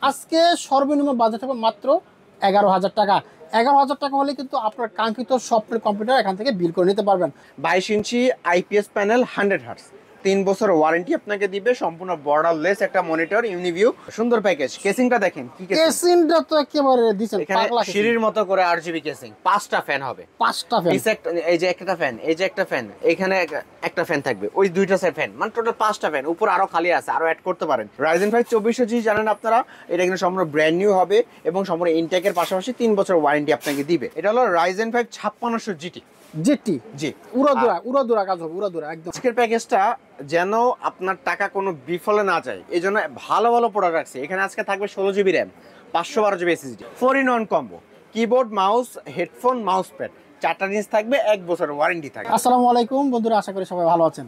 আজকে সর্বনিম্ন বাজেট হবে মাত্র 11,000 টাকা। 11,000 টাকা হলে কিন্তু আপনার কাঙ্ক্ষিত সফটওয়্যার কম্পিউটার এখান থেকে বিল করে নিতে পারবেন। 22 ইঞ্চি আইপিএস প্যানেল 100 হার্টস, 3 বছর ওয়ারেন্টি আপনাকে দিবে, সম্পূর্ণ বর্ডারলেস একটা মনিটর, ইউনিভিউ, সুন্দর প্যাকেজ। কেসিংটা দেখেন কি কেসিংটা তো একেবারে দিবেন এখানে পাগলা সিঁড়ির মতো করে আরজিবি কেসিং, 5টা ফ্যান হবে, 5টা ফ্যান। এই যে একটা ফ্যান, এই যে একটা ফ্যান, এখানে একটা ফ্যান থাকবে, ওই দুইটা ফ্যান, মানে টোটাল 5টা ফ্যান। উপর আরো খালি আছে, আরো অ্যাড করতে পারেন। Ryzen 5 2400G জানেন আপনারা, এটা কিন্তু সম্পূর্ণ ব্র্যান্ড নিউ হবে এবং সম্পূর্ণ ইনটেকের পাশাপাশি 3 বছর ওয়ারেন্টি আপনাকে দিবে। এটা হলো Ryzen 5 5600GT জিটি জি, উড়াদুরা কাজ হবে, উড়াদুরা একদম। আজকের প্যাকেজটা যেন আপনার টাকা কোনো বিফলে না যায়, এই জন্য ভালো ভালো প্রোডাক্ট রাখছে এখানে। আজকে থাকবে 16GB RAM, 512GB SSD, 4-in-1 combo, keyboard, mouse, headphone, mouse pad, 4টা জিনিস থাকবে, 1 বছর ওয়ারেন্টি থাকবে। আসসালামু আলাইকুম বন্ধুরা, আশা করি সবাই ভালো আছেন।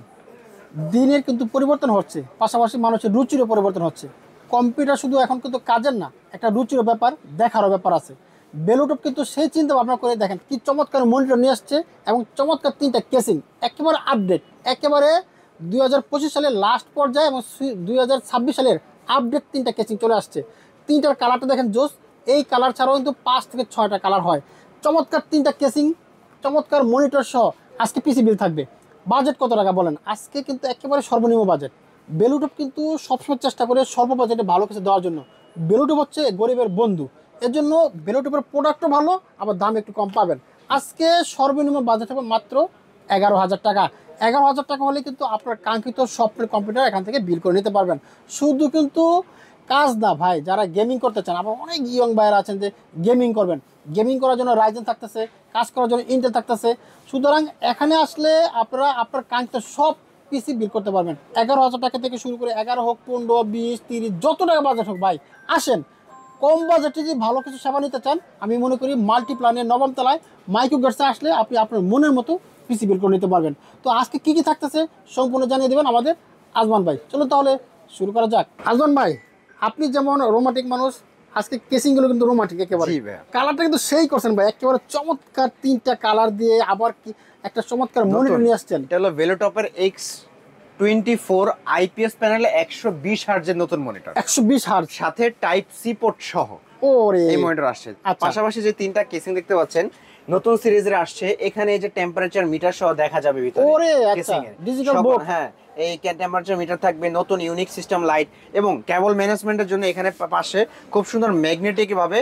দিনের কিন্তু পরিবর্তন হচ্ছে, পাশাপাশি মানুষের রুচিরও পরিবর্তন হচ্ছে। কম্পিউটার শুধু এখন কিন্তু কাজের না, একটা রুচিরও ব্যাপার, দেখারও ব্যাপার আছে। বেলুটপ কিন্তু সেই চিন্তা ভাবনা করে দেখেন কি চমৎকার মনিটর নিয়ে আসছে এবং চমৎকার 3টা কেসিং, একেবারে আপডেট, একেবারে 2025 সালের লাস্ট পর্যায়ে এবং 2026 সালের আপডেট 3টা কেসিং চলে আসছে। 3টার কালারটা দেখেন জোস। এই কালার ছাড়াও কিন্তু 5 থেকে 6টা কালার হয়। চমৎকার 3টা কেসিং, চমৎকার মনিটর সহ আজকে পিসি বিল থাকবে। বাজেট কত টাকা বলেন? আজকে কিন্তু একেবারে সর্বনিম্ন বাজেট। বেলুটপ কিন্তু সবসময় চেষ্টা করে স্বল্প বাজেটে ভালো কিছু দেওয়ার জন্য। বেলুটপ হচ্ছে গরিবের বন্ধু, এর জন্য বেলুটপের প্রোডাক্টও ভালো, আবার দাম একটু কম পাবেন। আজকে সর্বনিম্ন বাজেট হবে মাত্র 11,000 টাকা। 11,000 টাকা হলে কিন্তু আপনার কাঙ্ক্ষিত সফটওয়্যার কম্পিউটার এখান থেকে বিল করে নিতে পারবেন। শুধু কিন্তু কাজ না ভাই, যারা গেমিং করতে চান, আবার অনেক ইয়ং ভাইয়েরা আছেন যে গেমিং করবেন, গেমিং করার জন্য রাইজেন থাকতেছে, কাজ করার জন্য ইন্টেল থাকতেছে। সুতরাং এখানে আসলে আপনারা আপনার কাঙ্ক্ষিত সব পিসি বিল করতে পারবেন। 11,000 টাকা থেকে শুরু করে 11 হোক, 15, 20, 30, যত টাকা বাজেট হোক ভাই আসেন। কম বাজেটে যদি ভালো কিছু সেবা নিতে চান, আমি মনে করি মাল্টিপ্লানের 9ম তলায় মাইক্রো গেটসে আসলে আপনি আপনার মনের মতো পিসি বিল করে নিতে পারবেন। তো আজকে কী কী থাকতেছে সম্পূর্ণ জানিয়ে দেবেন আমাদের আজমান ভাই। চলুন তাহলে শুরু করা যাক। আজমান ভাই, আপনি যেমন রোমান্টিক মানুষ, আজকে কেসিংগুলো কিন্তু রোমান্টিক একেবারে। কালারটা কিন্তু সেই করছেন ভাই, একেবারে চমৎকার 3টা কালার দিয়ে, আবার কি একটা চমৎকার মনিটর নিয়ে আসছেন। এটা হলো বেলুটপের X24 আইপিএস প্যানেলে 120 হার্টজের নতুন মনিটর, 120 হার্টজ, সাথে টাইপ সি পোর্ট সহ ওরে এই মনিটর আসছে। আচ্ছা। পাশাপাশি যে 3টা কেসিং দেখতে পাচ্ছেন নতুন সিরিজের আসছে, এখানে এই যে টেম্পারেচার মিটার সহ দেখা যাবে ভিতরে। ওরে আচ্ছা, কেসিং এর ডিজিটাল বোর্ড, হ্যাঁ, এই টেম্পারেচার মিটার থাকবে, নতুন ইউনিক সিস্টেম লাইট এবং কেবল ম্যানেজমেন্টের জন্য এখানে পাশে খুব সুন্দর ম্যাগনেটিক ভাবে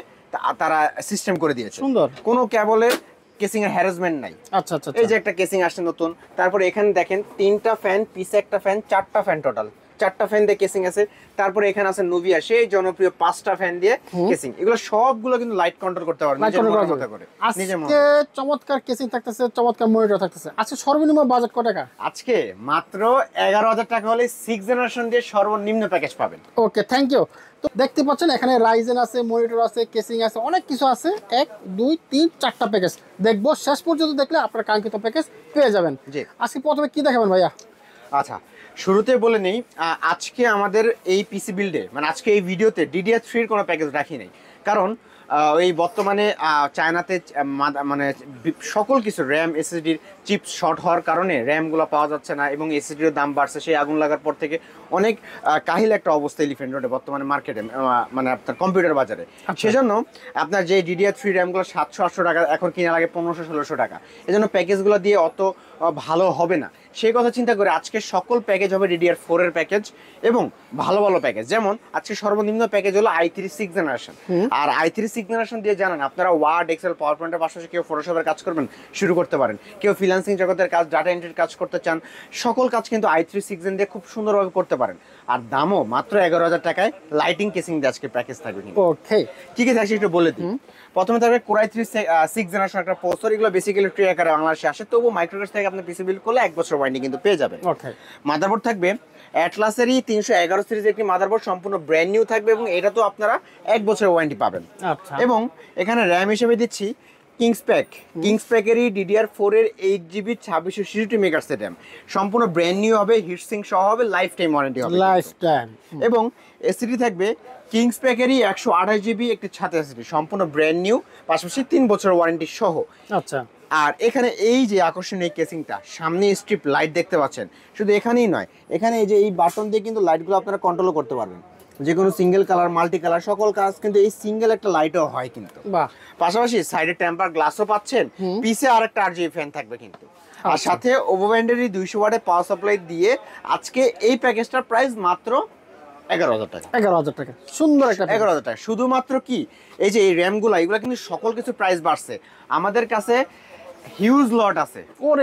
তারা সিস্টেম করে দিয়েছে। সুন্দর, কোনো কেবলের কেসিং এর হ্যারাসমেন্ট নাই। আচ্ছা আচ্ছা। এই যে একটা কেসিং আসছে নতুন, তারপরে এখানে দেখেন 3টা ফ্যান, পিছে একটা ফ্যান, 4টা ফ্যান, টোটাল 4টা ফ্যান দিয়ে কেসিং আছে। তারপরে এখানে আছে নুভিয়া, সেই জনপ্রিয় 5টা ফ্যান দিয়ে কেসিং। এগুলো সবগুলো কিন্তু লাইট কন্ট্রোল করতে পারবেন নিজের মতো করে। আজকে চমৎকার কেসিং থাকতেছে, চমৎকার মনিটর থাকতেছে। আজকে সর্বনিম্ন বাজেট কত টাকা? আজকে মাত্র 11,000 টাকা হলে 6 জেনারেশন দিয়ে সর্বনিম্ন প্যাকেজ পাবেন। ওকে, থ্যাংক ইউ। তো দেখতে পাচ্ছেন এখানে রাইজেন আছে, মনিটর আছে, কেসিং আছে, অনেক কিছু আছে। 1, 2, 3, 4টা প্যাকেজ দেখবো, শেষ পর্যন্ত দেখলে আপনার কাঙ্ক্ষিত প্যাকেজ পেয়ে যাবেন। জি, আজকে প্রথমে কি দেখাবেন ভাইয়া? আচ্ছা, শুরুতে বলে নেই, আজকে আমাদের এই পিসি বিল্ডে, মানে আজকে এই ভিডিওতে DDR3 এর কোনো প্যাকেজ রাখি নাই, কারণ এই বর্তমানে চায়নাতে মানে সকল কিছু র্যাম এসএসডির চিপ শর্ট হওয়ার কারণে র্যামগুলো পাওয়া যাচ্ছে না এবং এসএসডির দাম বাড়ছে। সেই আগুন লাগার পর থেকে অনেক কাহিল একটা অবস্থা এলিফ্যান্ট রোডে বর্তমানে মার্কেটে, মানে আপনার কম্পিউটার বাজারে। সেজন্য আপনার যে DDR3 র্যামগুলো 700-800 টাকা এখন কিনা লাগে 1500-1600 টাকা। এজন্য প্যাকেজগুলো দিয়ে অত ভালো হবে না, সেই কথা চিন্তা করে আজকে সকল প্যাকেজ হবে DDR4 এর প্যাকেজ এবং ভালো ভালো প্যাকেজ। যেমন আজকে সর্বনিম্ন প্যাকেজ হলো i3 6 জেনারেশন। আর i3 6 জেনারেশন দিয়ে জানেন আপনারা ওয়ার্ড, এক্সেল, পাওয়ার পয়েন্টের পাশাপাশি কেউ ফটোশপের কাজ করবেন শুরু করতে পারেন, কেউ ফ্রিল্যান্সিং জগতের কাজ, ডাটা এন্ট্রির কাজ করতে চান, সকল কাজ কিন্তু i3 6 জেন দিয়ে খুব সুন্দরভাবে করতে পারেন। আর দামও মাত্র 11,000 টাকায় লাইটিং কেসিং দিয়ে আজকে প্যাকেজ থাকবে। ওকে, কি কি থাকছে একটু বলে দিই। প্রথমে থাকবে Core i3 6 জেনারেশন একটা প্রসেসর, এগুলো বেসিক্যালি ট্রি আকারে বাংলাদেশে আসে, তবু মাইক্রোগেটস থেকে আপনি পিসি বিল্ড করলে 1 বছর ওয়ারেন্টি কিন্তু পেয়ে যাবেন। ওকে, মাদারবোর্ড থাকবে অ্যাটলাসেরই 311 সিরিজের একটি মাদারবোর্ড, সম্পূর্ণ ব্র্যান্ড নিউ থাকবে এবং এটা তো আপনারা 1 বছরের ওয়ারেন্টি পাবেন। আচ্ছা, এবং এখানে র্যাম হিসেবে দিচ্ছি কিংস প্যাকেরই DDR4 এর 8GB 2666 মেগাহার্টজ র্যাম, সম্পূর্ণ ব্র্যান্ড নিউ হবে, হিটসিঙ্ক সহ হবে, লাইফ টাইম ওয়ারেন্টি হবে, লাইফ টাইম। এবং এসিডি থাকবে কিংস প্যাকেরই 128GB একটি ছাতে এসিডি, সম্পূর্ণ ব্র্যান্ড নিউ, পাশাপাশি 3 বছরের ওয়ারেন্টি সহ। আচ্ছা, আর এখানে এই যে আকর্ষণীয় কেসিংটা, সামনে স্ট্রিপ লাইট দেখতে পাচ্ছেন, শুধু এখানেই নয়, এখানে এই যে এই বাটন দিয়ে কিন্তু লাইটগুলো আপনারা কন্ট্রোল করতে পারবেন। যে কোনো সিঙ্গেল কালার মাল্টি কালার সকল কাজ কিন্তু এই সিঙ্গেল একটা লাইটও হয় কিন্তু। বাহ, পাশাপাশি সাইডে টেম্পার গ্লাসও পাচ্ছেন, পিছে আরেকটা আরজিবি ফ্যান থাকবে কিন্তু। আর সাথে ওভো ব্যান্ডেরই 200 ওয়াটের পাওয়ার সাপ্লাই দিয়ে আজকে এই প্যাকেজটার প্রাইস মাত্র 11,000 টাকা। 11,000 টাকা, সুন্দর একটা 11,000 টাকা। শুধুমাত্র কি এই যে এই র্যামগুলো, এগুলো কিন্তু সকল কিছু প্রাইস বাড়ছে। আমাদের কাছে হিউজ লট আছে,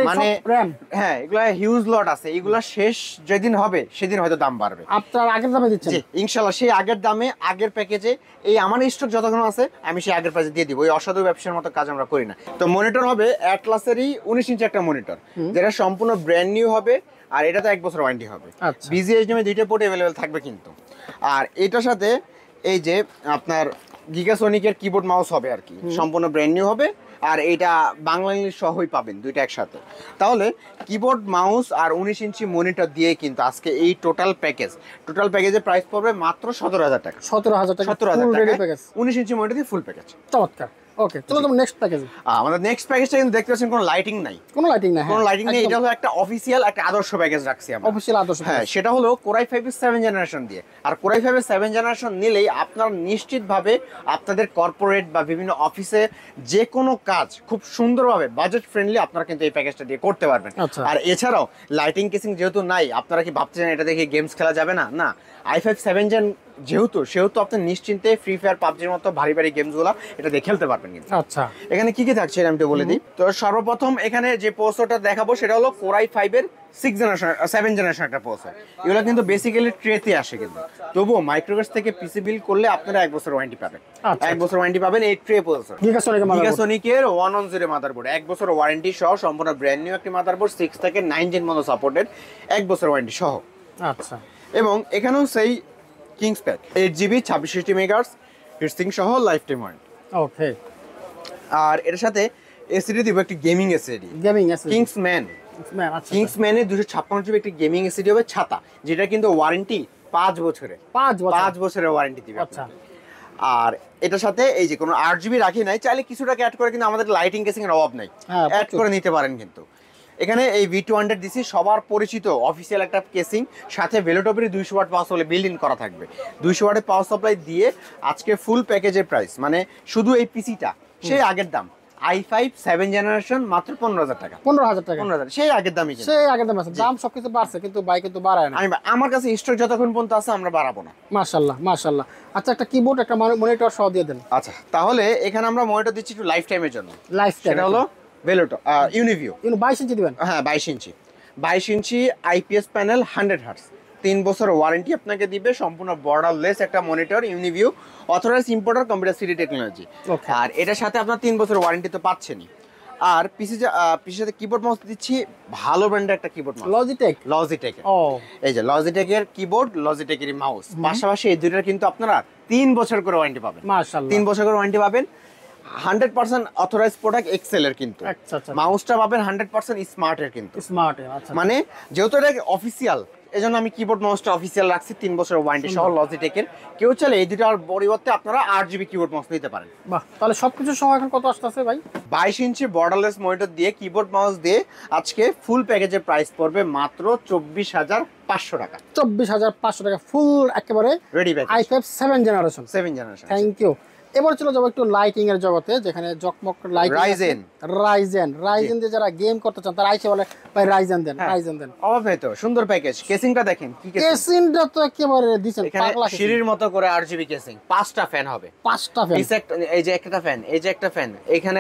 মানে র্যাম, হ্যাঁ এগুলা হিউজ লট আছে, এগুলা শেষ যেদিন হবে সেদিন হয়তো দাম বাড়বে। আপনার আগের দামে দিচ্ছেন? জি ইনশাআল্লাহ, সেই আগের দামে আগের প্যাকেজে এই আমার স্টক যতক্ষণ আছে আমি সেই আগের প্রাইসে দিয়ে দিব। ওই অসাধু ব্যবসার মতো কাজ আমরা করি না। তো মনিটর হবে অ্যাটলাসেরই 19 ইঞ্চি একটা মনিটর, যেটা সম্পূর্ণ ব্র্যান্ড নিউ হবে। আর এটা তো 1 বছর ওয়ারেন্টি হবে। BGHDMI দুইটা পোর্ট अवेलेबल থাকবে কিন্তু। আর এটার সাথে এই যে আপনার গিগাসনিকের কিবোর্ড মাউস হবে আর কি, সম্পূর্ণ ব্র্যান্ড নিউ হবে। আর এটা বাংলা ইংলিশ সহই পাবেন দুইটা একসাথে। তাহলে কিবোর্ড মাউস আর 19 ইঞ্চি মনিটর দিয়ে কিন্তু আজকে এই টোটাল প্যাকেজের প্রাইস পড়বে মাত্র 17,000 টাকা। 17,000 টাকা, 17,000 রেডি টাকা প্যাকেজ, 19 ইঞ্চি মনিটর দিয়ে ফুল প্যাকেজ। চমৎকার। ওকে, চলো তুমি নেক্সট প্যাকেজে। আমাদের নেক্সট প্যাকেজটা কিন্তু দেখতে পাচ্ছেন কোনো লাইটিং নাই, কোনো লাইটিং নাই, কোনো লাইটিং নেই। এটা হলো একটা অফিসিয়াল একটা আদর্শ প্যাকেজ রাখছি আমরা, অফিসিয়াল আদর্শ। হ্যাঁ, সেটা হলো কোরাই 5 এর 7 জেনারেশন দিয়ে। আর কোরাই 5 এর 7 জেনারেশন নিলেই আপনারা নিশ্চিতভাবে আপনাদের কর্পোরেট বা বিভিন্ন অফিসে যে কোনো কাজ খুব সুন্দরভাবে বাজেট ফ্রেন্ডলি আপনারা কিন্তু এই প্যাকেজটা দিয়ে করতে পারবেন। আর এছাড়াও লাইটিং কেসিং যেহেতু নাই, আপনারা কি ভাবতেছেন এটা দেখে গেমস খেলা যাবে না? না, i5 7 জেন সেহেতু আপনি নিশ্চিন্তে ফ্রি ফায়ার পাবজির মতো ভারী ভারী গেমসগুলো এটা দিয়ে খেলতে পারবেন কিন্তু। আচ্ছা, এখানে কি কি থাকছে আমি একটু বলে দিই। তো সর্বপ্রথম এখানে যে প্রসেসরটা দেখাবো সেটা হলো কোরাই 5 এর 7 জেনারেশন একটা প্রসেসর। এগুলো কিন্তু বেসিক্যালি ট্রেতে আসে কিন্তু, তবুও মাইক্রোওয়েভ থেকে পিসি বিল্ড করলে আপনারা 1 বছর ওয়ারেন্টি পাবেন। 1 বছর ওয়ারেন্টি পাবেন এই ট্রে প্রসেসর। গিগাসনিকের 110 মাদারবোর্ড, 1 বছর ওয়ারেন্টি সহ, সম্পূর্ণ ব্র্যান্ড নিউ একটি মাদারবোর্ড, 6 থেকে 9 জেন মতো সাপোর্টেড, 1 বছর ওয়ারেন্টি সহ। আচ্ছা, এবং এখানেও সেই Kings pack 8GB 2660 megahertz heatsink সহ লাইফ টাইম ওয়ারেন্টি। ওকে, আর এর সাথে এসিডি দিব একটি গেমিং এসিডি, কিংসম্যান। কিংসম্যানের 256GB একটি গেমিং এসিডি হবে ছাতা, যেটা কিন্তু ওয়ারেন্টি 5 বছরের ওয়ারেন্টি দিবে। আচ্ছা, আর এটার সাথে এই যে কোনো 8GB রাখি নাই, চাইলে কিছুটাকে অ্যাড করে কিন্তু আমাদের লাইটিং কেসিং এর অভাব নাই, অ্যাড করে নিতে পারেন কিন্তু। এখানে এই V200 দিছি, সবার পরিচিত অফিসিয়াল একটা কেসিং, সাথে ভেলোটপের 200 watt power supply build in করা থাকবে। 200 ওয়াটের পাওয়ার সাপ্লাই দিয়ে আজকে ফুল প্যাকেজের প্রাইস, মানে শুধু এই পিসিটা সেই আগের দাম i5 7 জেনারেশন মাত্র 15,000 টাকা। 15,000 টাকা, 15,000 সেই আগের দামই, সেই আগের দাম আছে। দাম সবকিছু বাড়ছে কিন্তু বাইক কিন্তু বাড়ায় না। আমার কাছে স্টক যতক্ষণ পর্যন্ত আছে আমরা বাড়াবো না। মাশাআল্লাহ। আচ্ছা, একটা কিবোর্ড একটা মনিটর সহ দিয়ে দেন। আচ্ছা, তাহলে এখানে আমরা মনিটর দিচ্ছি একটু লাইফ টাইমের জন্য। সেটা হলো ভেলোটো ইউনিভিউ 22 ইঞ্চি দিবেন। হ্যাঁ, 22 ইঞ্চি IPS প্যানেল, 100 হার্টজ, 3 বছর ওয়ারেন্টি আপনাকে দিবে। সম্পূর্ণ বর্ডারলেস একটা monitor, Uniview authorise importer, computer city technology. আর এটার সাথে আপনার 3 বছর ওয়ারেন্টি তো পাচ্ছেনই। আর পিসির সাথে কিবোর্ড মাউস দিচ্ছি ভালো ব্র্যান্ডের একটা কিবোর্ড মাউস, লজিটেক। এই যে লজিটেকের কিবোর্ড, লজিটেকের মাউস, পাশাপাশি এই দুইটার কিন্তু আপনারা 3 বছর করে ওয়ারেন্টি পাবেন। মাশাআল্লাহ, 3 বছর করে ওয়ারেন্টি পাবেন। 100% অথরাইজ প্রোডাক্ট এক্সেল এর কিন্তু। মাউসটা পাবেন 100% স্মার্ট এর কিন্তু, মানে যেহেতু এটা অফিসিয়াল, এজন্য আমি কিবোর্ড মাউসটা অফিসিয়াল রাখছি। 3 বছর ওয়ারেন্টি সহ লজিটেকের। কেউ চাইলে এই দুটার পরিবর্তে আপনারা 8GB কিবোর্ড মাউস নিতে পারেন। বাহ, তাহলে সবকিছু সহ এখন কত আসতেছে ভাই? 22 ইঞ্চি বর্ডারলেস মনিটর দিয়ে কিবোর্ড মাউস দিয়ে আজকে ফুল প্যাকেজের প্রাইস পড়বে মাত্র 24,500 টাকা। 24,500 টাকা ফুল একেবারে ready package, i5 7 generation. Thank you. এবার চলে যাবো একটু লাইটিং এর জগতে, যেখানে জকমক লাইট। রাইজেন দিয়ে যারা গেম করতে চান তারা আইসে বলে ভাই রাইজেন দেন। অভাব নেই তো, সুন্দর প্যাকেজ। কেসিংটা দেখেন, কি কেসিংটা তো একেবারে দিছেন পাগলা, সিঁড়ির মতো করে 8GB কেসিং, 5টা ফ্যান হবে, 5টা ফ্যান। এই যে একটা ফ্যান, এই যে একটা ফ্যান, এখানে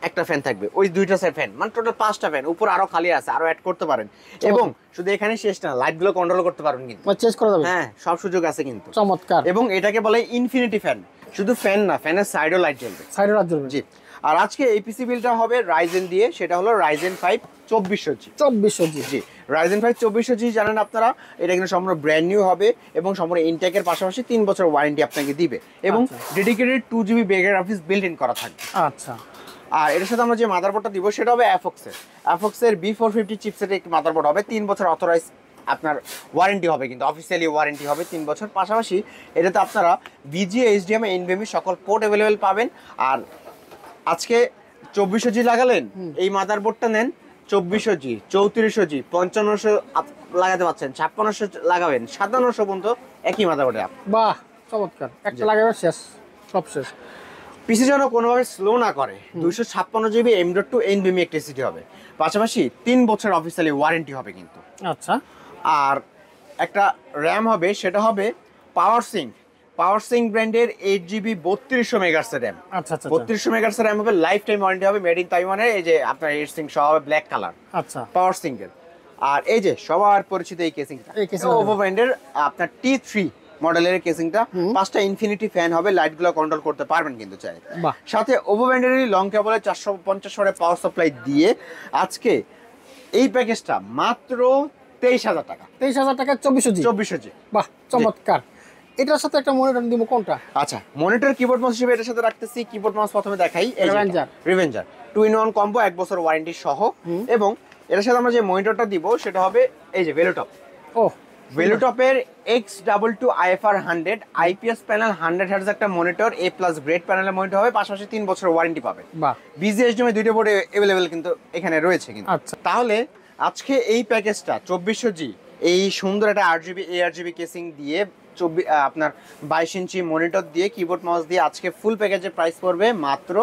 একটা ফ্যান থাকবে, ওই দুইটা সাইড ফ্যান, মানে টোটাল 5টা ফ্যান। উপর আরো খালি আছে, আরো অ্যাড করতে পারেন। এবং শুধু এখানে শেষ না, লাইটগুলো কন্ট্রোল করতে পারবেন কিন্তু, চেঞ্জ করা যাবে। হ্যাঁ, সব সুযোগ আছে কিন্তু। চমৎকার। এবং এটাকে বলে ইনফিনিটি ফ্যান, শুধু ফ্যান না, ফ্যানের সাইডও লাইট জ্বলবে, জি। আর আজকে এই পিসি বিলটা হবে রাইজেন দিয়ে, সেটা হলো রাইজেন 5 2400G। জি, রাইজেন 5 2400G জানেন আপনারা, এটা কিন্তু সম্পূর্ণ ব্র্যান্ড নিউ হবে এবং সম্পূর্ণ ইনটেকের পাশাপাশি 3 বছর ওয়ারেন্টি আপনাকে দিবে এবং dedicated 2GB বেগার office built in করা থাকবে। আচ্ছা, আর এর সাথে আমরা যে মাদারবোর্ডটা দিব সেটা হবে অ্যাফক্সের B450 চিপসেটের একটি মাদারবোর্ড হবে। 3 বছর অথরাইজ আপনার ওয়ারেন্টি হবে কিন্তু, অফিসিয়ালি ওয়ারেন্টি হবে 3 বছর। পাশাপাশি এটাতে আপনারা VGA, HDMI, NVMe সকল পোর্ট অ্যাভেলেবেল পাবেন। আর আজকে 2400G লাগালেন, এই মাদারবোর্ডটা নেন 2400G 3400G 5500 লাগাতে পাচ্ছেন, 5600 লাগাবেন, 5700 পর্যন্ত একই মাদারবোর্ডে। বাহ চমৎকার, একটা লাগাবে শেষ, সব শেষ। পিসি যেন কোনোভাবে স্লো না করে, 256GB M.2 NVMe একটা এসএসডি হবে, পাশাপাশি 3 বছর অফিসিয়ালি ওয়ারেন্টি হবে কিন্তু। আচ্ছা, আর একটা র্যাম হবে, সেটা হবে পাওয়ার সিঙ্ক ব্র্যান্ডের 8GB 3200 মেগাহার্টজ র্যাম। আচ্ছা আচ্ছা 3200 মেগাহার্টজ র্যাম হবে, লাইফ টাইম ওয়ারেন্টি হবে, মেড ইন তাইওয়ানের। এই যে আপনার এইট সিঙ্ক সহ হবে ব্ল্যাক কালার, আচ্ছা পাওয়ার সিঙ্কের। আর এই যে সবার পরিচিত এই কেসিংটা, এই casing ওভো ব্র্যান্ডের আপনার T3 মডেলের কেসিংটা, 5টা ইনফিনিটি ফ্যান হবে, লাইটগুলো কন্ট্রোল করতে পারবেন কিন্তু চাই। বাহ। সাথে ওভো ব্র্যান্ডের লং কেবলে 450 ওয়াটের পাওয়ার সাপ্লাই দিয়ে আজকে এই প্যাকেজটা মাত্র 23,000 টাকা। 23,000 টাকা 2400G। 2400G। বাহ চমৎকার। এটার সাথে একটা মনিটর দিব কোনটা? আচ্ছা, মনিটর কিবোর্ড মাউস হিসেবে এটার সাথে রাখতেছি। কিবোর্ড মাউস প্রথমে দেখাই, রিভেঞ্জার 2-in-1 কম্বো, 1 বছর ওয়ারেন্টি সহ। এবং এটার সাথে আমরা যে মনিটরটা দিব সেটা হবে এই যে ভেলোটপ। ও, ভেলোটপের X22 IFR 100 IPS panel 100 Hz একটা মনিটর, A+ গ্রেড প্যানেলের মনিটর হবে, পাশাপাশি 3 বছর ওয়ারেন্টি পাবে। বাহ। BGHDMI দুইটা বোর্ডে अवेलेबल কিন্তু এখানে রয়েছে কিন্তু। আচ্ছা। তাহলে আজকে এই প্যাকেজটা 2400G এই সুন্দর একটা 8GB ARGB কেসিং দিয়ে আপনার 22 ইঞ্চি মনিটর দিয়ে কিবোর্ড মাউস দিয়ে আজকে ফুল প্যাকেজের প্রাইস পড়বে মাত্র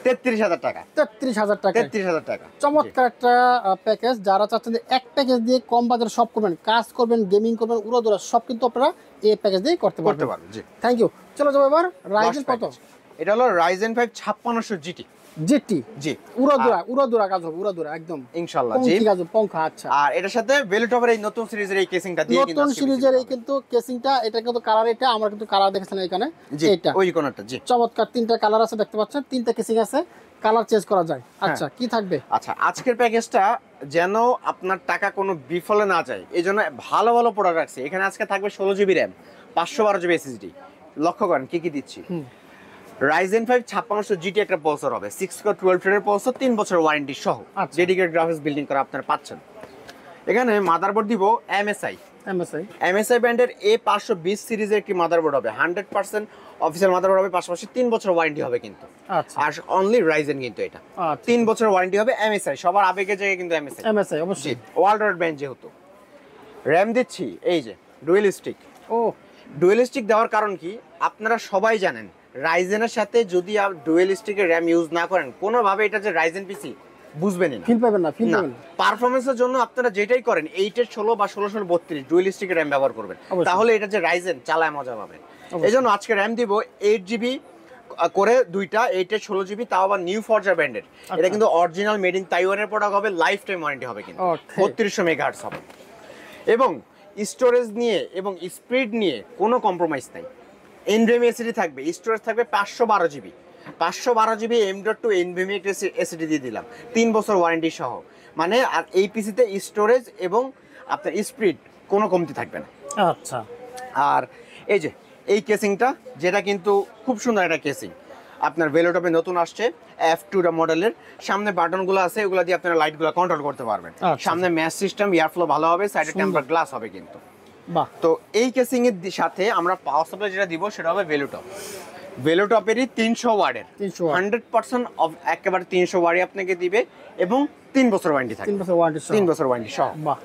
33,000 টাকা। 33,000 টাকা। 33,000 টাকা। চমৎকার একটা প্যাকেজ। যারা চাচ্ছেন যে এক প্যাকেজ দিয়ে কম বাজারে সব করবেন, কাজ করবেন, গেমিং করবেন, উড়োদুরা সব কিন্তু আপনারা এই প্যাকেজ দিয়ে করতে পারবেন। জি, থ্যাংক ইউ। চলো যাবো এবার রাইজেন কত? এটা হলো Ryzen 5 5600 GT। জিটি জি, উড়োদুরা কাজ হবে, উড়োদুরা একদম ইনশাআল্লাহ। জি, পঙ্খী কাজ হবে, পঙ্খা। আচ্ছা, আর এটার সাথে ভেলোটপের এই নতুন সিরিজের এই কেসিংটা দিয়ে কিন্তু নতুন সিরিজের এই কিন্তু কেসিংটা, এটা কিন্তু কালার, এটা আমরা কিন্তু কালার দেখেছিলাম এখানে। জি, এটা ওই কোণাটা। জি, চমৎকার, 3টা কালার আছে দেখতে পাচ্ছেন, 3টা কেসিং আছে, কালার চেঞ্জ করা যায়। আচ্ছা, কি থাকবে? আচ্ছা, আজকের প্যাকেজটা যেন আপনার টাকা কোনো বিফলে না যায় এই জন্য ভালো ভালো প্রোডাক্ট রাখছি এখানে। আজকে থাকবে 16GB র্যাম, 512GB এসএসডি। লক্ষ্য করেন কি কি দিচ্ছি। Ryzen 5 5600 GT একটা প্রসেসর হবে, 6 কোর 12 থ্রেডের প্রসেসর, 3 বছর ওয়ারেন্টি সহ, ডেডিকেটেড গ্রাফিক্স বিল্ডিং করা আপনারা পাচ্ছেন। এখানে মাদারবোর্ড দিব MSI ব্র্যান্ডের A520 সিরিজের একটি মাদারবোর্ড হবে, 100% অফিসিয়াল মাদারবোর্ড হবে, পাশাপাশি 3 বছর ওয়ারেন্টি হবে কিন্তু। আচ্ছা, আর অনলি রাইজেন কিন্তু এটা 3 বছর ওয়ারেন্টি হবে। MSI সবার আবেগের জায়গায় কিন্তু MSI অবশ্যই ওয়ার্ল্ড ওয়াইড ব্র্যান্ড যেহেতু। র্যাম দিচ্ছি এই যে ডুয়েল স্টিক। ও, ডুয়েল স্টিক দেওয়ার কারণ কি আপনারা সবাই জানেন, রাইজেনের সাথে যদি ডুয়েল স্টিকের র্যাম ইউজ না করেন কোনোভাবে এটা যে রাইজেন পিসি বুঝবেনই না, ফিল পাবেন না। পারফরমেন্সের জন্য আপনারা যেটাই করেন 8 এর 16 বা 1632 ডুয়েল স্টিকের র্যাম ব্যবহার করবেন, তাহলে এটা যে রাইজেন চালায় মজা পাবেন। এই জন্য আজকে র্যাম দিব 8GB করে দুইটা, 8 এর 16GB, তাও আবার নিউ ফরজা ব্র্যান্ডের। এটা কিন্তু অরিজিনাল মেড ইন তাইওয়ানের প্রোডাক্ট হবে, লাইফ টাইম ওয়ারেন্টি হবে কিন্তু, 3200 মেগাহার্টজ হবে। এবং স্টোরেজ নিয়ে এবং স্পিড নিয়ে কোনো কম্প্রোমাইজ নাই। NVMe এসএসডি থাকবে, স্টোরেজ থাকবে 512GB। 512GB M.2 NVMe SSD দিয়ে দিলাম, 3 বছর ওয়ারেন্টি সহ। মানে আর এই পিসিতে স্টোরেজ এবং আপনার স্পিড কোনো কমতি থাকবে না। আচ্ছা, আর এই যে এই কেসিংটা, যেটা কিন্তু খুব সুন্দর একটা কেসিং, আপনার ভেলোটপে নতুন আসছে F2 মডেলের। সামনে বাটনগুলো আছে, ওগুলো দিয়ে আপনারা লাইটগুলো কন্ট্রোল করতে পারবেন। সামনে ম্যাচ সিস্টেম, এয়ারফ্লো ভালো হবে, সাইডে টেম্পার গ্লাস হবে কিন্তু। বাহ। তো এই কেসিং এর সাথে আমরা পাওয়ার সাপ্লাই যেটা দিব সেটা হবে ভেলোটপেরই 300 ওয়াটের 100% অফ, একেবারে 300 ওয়াটই আপনাকে দিবে এবং 3 বছর ওয়ারেন্টি থাকবে, 3 বছর ওয়ারেন্টি সহ। বাহ।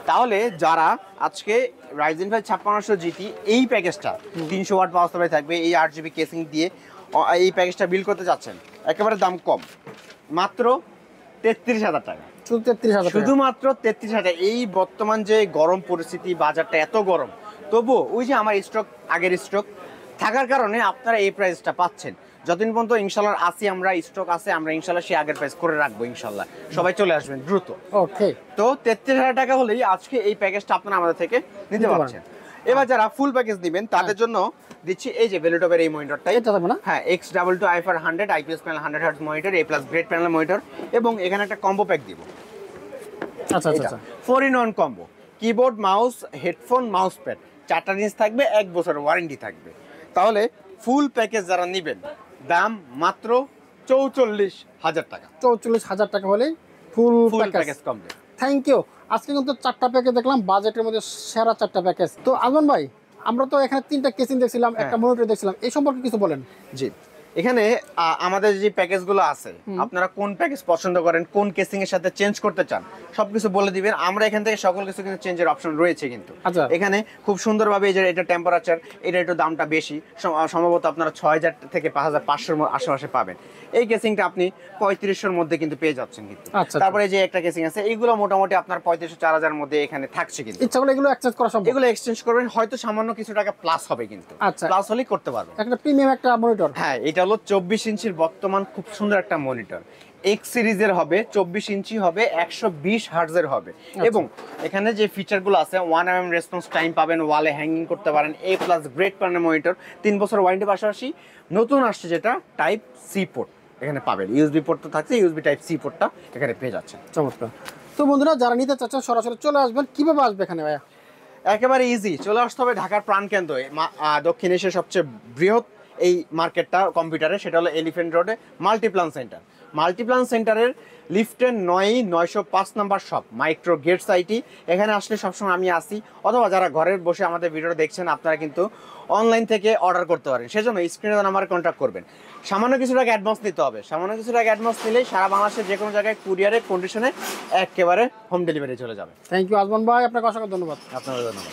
তাহলে যারা আজকে Ryzen 5 5600 GT এই প্যাকেজটা 300 ওয়াট পাওয়ার সাপ্লাই থাকবে, এই 8GB কেসিং দিয়ে এই প্যাকেজটা বিল করতে যাচ্ছেন, একেবারে দাম কম, মাত্র 33,000 টাকা। শুধুমাত্র 33,000। এই বর্তমান যে গরম পরিস্থিতি, বাজারটা এত গরম, তবুও ওই যে আমার স্টক, আগের স্টক থাকার কারণে আপনারা এই প্রাইসটা পাচ্ছেন। যতদিন পর্যন্ত ইনশাল্লাহ আসি আমরা, স্টক আছে, আমরা ইনশাল্লাহ সেই আগের প্রাইস করে রাখবো ইনশাল্লাহ। সবাই চলে আসবেন দ্রুত। ওকে, তো 33,000 টাকা হলেই আজকে এই প্যাকেজটা আপনারা আমাদের থেকে নিতে পারছেন। এবার যারা ফুল প্যাকেজ দিবেন তাদের জন্য দিচ্ছি এই যে ভেলোটপের এই মনিটরটা, এটা থাকবে না? হ্যাঁ, X22 IFR 100 IPS panel 100 Hz monitor, A+ grade panel monitor, এবং এখানে একটা কম্বো প্যাক দিব। আচ্ছা আচ্ছা, 4-in-1 combo, keyboard, mouse, headphone, mouse pad, 4টা জিনিস থাকবে, 1 বছর ওয়ারেন্টি থাকবে। তাহলে ফুল প্যাকেজ যারা নেবেন দাম মাত্র 44,000 টাকা। 44,000 টাকা হলে full package complete. Thank you. আজকে কিন্তু 4টা প্যাকেজ দেখলাম, বাজেটের মধ্যে সেরা 4টা প্যাকেজ। তো আজমান ভাই, আমরা তো এখানে 3টা কেসিং দেখছিলাম, একটা মনিটর দেখছিলাম, এই সম্পর্কে কিছু বলেন। জি, এখানে আমাদের যে প্যাকেজগুলো আছে আপনারা কোন প্যাকেজ পছন্দ করেন, কোন কেসিং এর সাথে চেঞ্জ করতে চান সবকিছু বলে দিবেন। আমরা এখান থেকে সকল কিছু কিন্তু চেঞ্জের অপশন রয়েছে কিন্তু। আচ্ছা। এখানে খুব সুন্দরভাবে এই যে এটা টেম্পারেচার, এটা একটু দামটা বেশি, সম্ভবত আপনারা 6000 থেকে 5500 আশেপাশে পাবেন। এই কেসিংটা আপনি 3500-র মধ্যে কিন্তু পেয়ে যাচ্ছেন কিন্তু। আচ্ছা। তারপরে যে একটা কেসিং আছে এইগুলো মোটামুটি আপনার 3500-4000-এর মধ্যে এখানে থাকছে কিন্তু। ইচ্ছা করলে এগুলো এক্সচেঞ্জ করা সম্ভব? এগুলো এক্সচেঞ্জ করবেন, হয়তো সামান্য কিছু টাকা প্লাস হবে কিন্তু। আচ্ছা। প্লাস হলেই করতে পারবেন। একটা প্রিমিয়াম একটা মনিটর। হ্যাঁ, এটা হলো 24 ইঞ্চির বর্তমান খুব সুন্দর একটা মনিটর। এক্স সিরিজের হবে, 24 ইঞ্চি হবে, 120 হার্টজের হবে। এবং এখানে যে ফিচারগুলো আছে 1 mm রেসপন্স টাইম পাবেন, ওয়ালে হ্যাঙ্গিং করতে পারেন, A+ গ্রেড প্যানেল মনিটর, 3 বছর ওয়ারেন্টি, পাশাপাশি নতুন আসছে যেটা টাইপ সি পোর্ট এখানে পাবেন। ইউএসবি পোর্ট তো থাকছে, ইউএসবি টাইপ সি পোর্টটা এখানে পেয়ে যাচ্ছেন। চমৎকার। তো বন্ধুরা যারা নিতে চাচ্ছেন সরাসরি চলে আসবেন, কিভাবে আসবে এখানে ভাইয়া? একেবারে ইজি, চলে আসতে হবে ঢাকার প্রাণকেন্দ্র, দক্ষিণ এশিয়ার সবচেয়ে বৃহৎ এই মার্কেটটা কম্পিউটারে, সেটা হলো এলিফ্যান্ট রোডে মাল্টিপ্লান সেন্টার। মাল্টিপ্লান সেন্টারের লিফটের 905 number shop, micro gates IT. এখানে আসলে সবসময় আমি আসি, অথবা যারা ঘরে বসে আমাদের ভিডিওটা দেখছেন আপনারা কিন্তু অনলাইন থেকে অর্ডার করতে পারেন। সেজন্য স্ক্রিনে নাম্বারে কন্ট্যাক্ট করবেন। সামান্য কিছু টাকা অ্যাডভান্স নিতে হবে। সামান্য কিছু টাকা অ্যাডভান্স নিলেই সারা বাংলাদেশের যে কোনো জায়গায় কুরিয়ারে কন্ডিশনে একেবারে হোম ডেলিভারি চলে যাবে। থ্যাংক ইউ আজমান ভাই, আপনাকে অসংখ্য ধন্যবাদ। আপনাদের ধন্যবাদ।